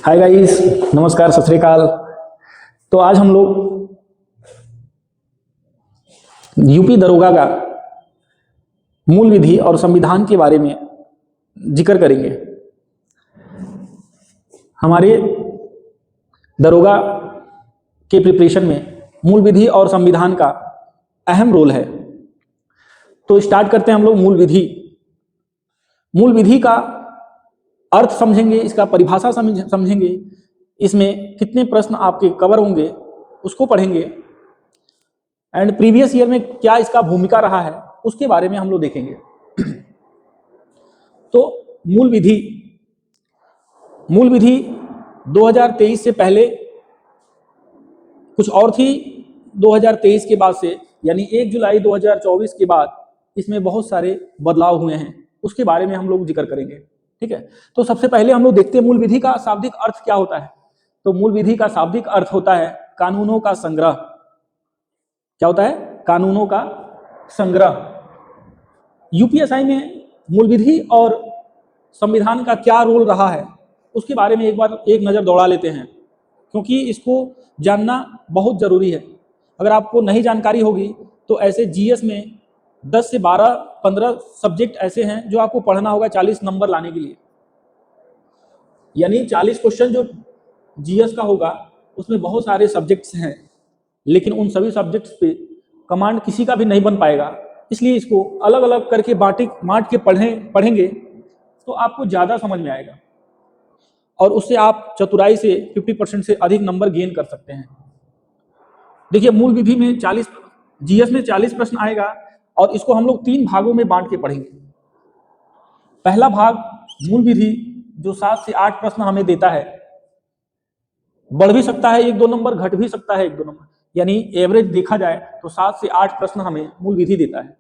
Hi guys, नमस्कार, सत श्री अकाल। तो आज हम लोग यूपी दरोगा का मूल विधि और संविधान के बारे में जिक्र करेंगे। हमारे दरोगा के प्रिपरेशन में मूल विधि और संविधान का अहम रोल है। तो स्टार्ट करते हैं हम लोग मूल विधि। मूल विधि का अर्थ समझेंगे, इसका परिभाषा समझेंगे, इसमें कितने प्रश्न आपके कवर होंगे उसको पढ़ेंगे, एंड प्रीवियस ईयर में क्या इसका भूमिका रहा है उसके बारे में हम लोग देखेंगे। तो मूल विधि 2023 से पहले कुछ और थी। 2023 के बाद से यानी 1 जुलाई 2024 के बाद इसमें बहुत सारे बदलाव हुए हैं, उसके बारे में हम लोग जिक्र करेंगे। ठीक है, तो सबसे पहले हम लोग देखते हैं मूल विधि का शाब्दिक अर्थ क्या होता है। तो मूल विधि का शाब्दिक अर्थ होता है कानूनों का संग्रह। क्या होता है? कानूनों का संग्रह। यूपीएसआई में मूल विधि और संविधान का क्या रोल रहा है उसके बारे में एक बार एक नजर दौड़ा लेते हैं, क्योंकि इसको जानना बहुत जरूरी है। अगर आपको नहीं जानकारी होगी तो ऐसे जीएस में 10 से 12-15 सब्जेक्ट ऐसे हैं जो आपको पढ़ना होगा 40 नंबर लाने के लिए। यानी 40 क्वेश्चन जो जीएस का होगा उसमें बहुत सारे सब्जेक्ट्स हैं, लेकिन उन सभी सब्जेक्ट्स पे कमांड किसी का भी नहीं बन पाएगा। इसलिए इसको अलग अलग करके बांट के पढ़ेंगे तो आपको ज़्यादा समझ में आएगा और उससे आप चतुराई से 50% से अधिक नंबर गेन कर सकते हैं। देखिए, मूल विधि में 40 जीएस में 40 प्रश्न आएगा और इसको हम लोग 3 भागों में बांट के पढ़ेंगे। पहला भाग मूल विधि जो 7 से 8 प्रश्न हमें देता है, बढ़ भी सकता है 1-2 नंबर, घट भी सकता है 1-2 नंबर, यानी एवरेज देखा जाए तो 7 से 8 प्रश्न हमें मूल विधि देता है।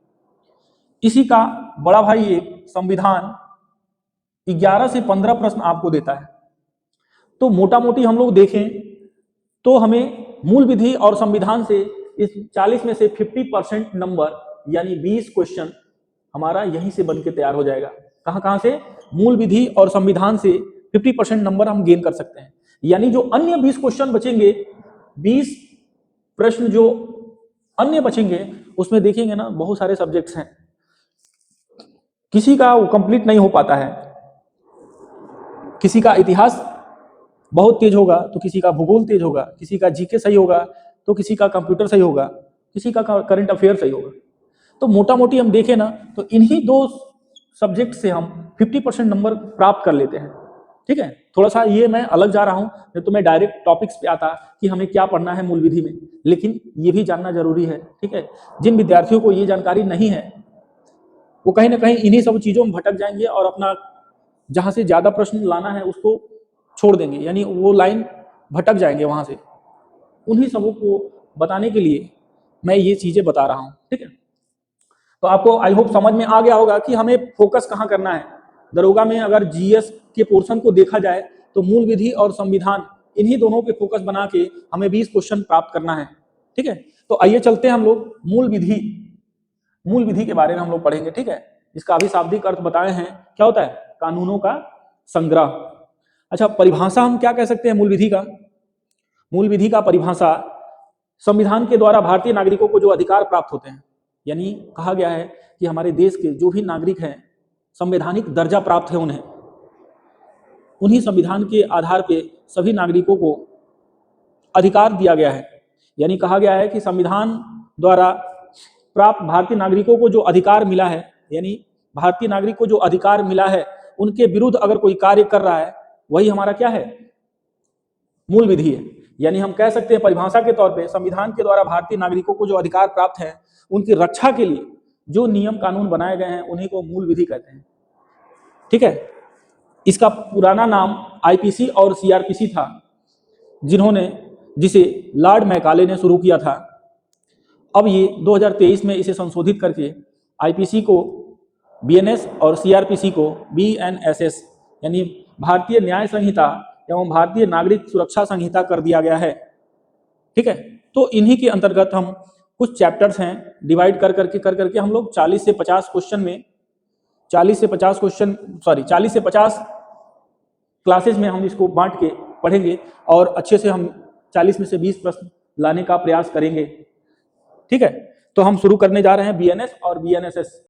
इसी का बड़ा भाई एक संविधान 11 से 15 प्रश्न आपको देता है। तो मोटा मोटी हम लोग देखें तो हमें मूल विधि और संविधान से इस 40 में से 50% नंबर यानी 20 क्वेश्चन हमारा यहीं से बन के तैयार हो जाएगा। कहां से? मूल विधि और संविधान से 50% नंबर हम गेन कर सकते हैं। यानी जो अन्य 20 क्वेश्चन बचेंगे, 20 प्रश्न जो अन्य बचेंगे उसमें देखेंगे ना, बहुत सारे सब्जेक्ट्स हैं, किसी का वो कंप्लीट नहीं हो पाता है। किसी का इतिहास बहुत तेज होगा तो किसी का भूगोल तेज होगा, किसी का जीके सही होगा तो किसी का कंप्यूटर सही होगा, किसी का करंट अफेयर सही होगा। तो मोटा मोटी हम देखें ना तो इन्हीं 2 सब्जेक्ट से हम 50% नंबर प्राप्त कर लेते हैं। ठीक है, थोड़ा सा ये मैं अलग जा रहा हूं, नहीं तो मैं डायरेक्ट टॉपिक्स पे आता कि हमें क्या पढ़ना है मूल विधि में, लेकिन ये भी जानना जरूरी है। ठीक है, जिन विद्यार्थियों को ये जानकारी नहीं है वो कहीं ना कहीं इन्हीं सब चीजों में भटक जाएंगे और अपना जहां से ज्यादा प्रश्न लाना है उसको छोड़ देंगे, यानी वो लाइन भटक जाएंगे वहां से। उन्हीं सबों को बताने के लिए मैं ये चीजें बता रहा हूं। ठीक है, तो आपको आई होप समझ में आ गया होगा कि हमें फोकस कहां करना है। दरोगा में अगर जीएस के पोर्शन को देखा जाए तो मूल विधि और संविधान, इन्हीं दोनों पे फोकस बना के हमें 20 क्वेश्चन प्राप्त करना है। ठीक है, तो आइए चलते हैं हम लोग मूल विधि के बारे में हम लोग पढ़ेंगे। ठीक है, इसका अभी शाब्दिक अर्थ बताए हैं, क्या होता है? कानूनों का संग्रह। अच्छा, परिभाषा हम क्या कह सकते हैं मूल विधि का? मूल विधि का परिभाषा संविधान के द्वारा भारतीय नागरिकों को जो अधिकार प्राप्त होते हैं, यानी कहा गया है कि हमारे देश के जो भी नागरिक हैं संवैधानिक दर्जा प्राप्त है उन्हें, उन्हीं संविधान के आधार पे सभी नागरिकों को अधिकार दिया गया है। यानी कहा गया है कि संविधान द्वारा प्राप्त भारतीय नागरिकों को जो अधिकार मिला है, यानी भारतीय नागरिक को जो अधिकार मिला है उनके विरुद्ध अगर कोई कार्य कर रहा है वही हमारा क्या है? मूल विधि है। यानी हम कह सकते हैं परिभाषा के तौर पे संविधान के द्वारा भारतीय नागरिकों को जो अधिकार प्राप्त है उनकी रक्षा के लिए जो नियम कानून बनाए गए हैं उन्हीं को मूल विधि कहते हैं। ठीक है, इसका पुराना नाम आईपीसी और सीआरपीसी था, जिसे लॉर्ड मैकाले ने शुरू किया था। अब ये 2023 में इसे संशोधित करके आईपीसी को बीएनएस और सीआरपीसी को बीएनएसएस यानी भारतीय न्याय संहिता एवं भारतीय नागरिक सुरक्षा संहिता कर दिया गया है। ठीक है, तो इन्हीं के अंतर्गत हम कुछ चैप्टर्स हैं डिवाइड कर करके हम लोग 40 से 50 क्लासेस में हम इसको बांट के पढ़ेंगे और अच्छे से हम 40 में से 20 प्रश्न लाने का प्रयास करेंगे। ठीक है, तो हम शुरू करने जा रहे हैं बीएनएस और बीएनएसएस।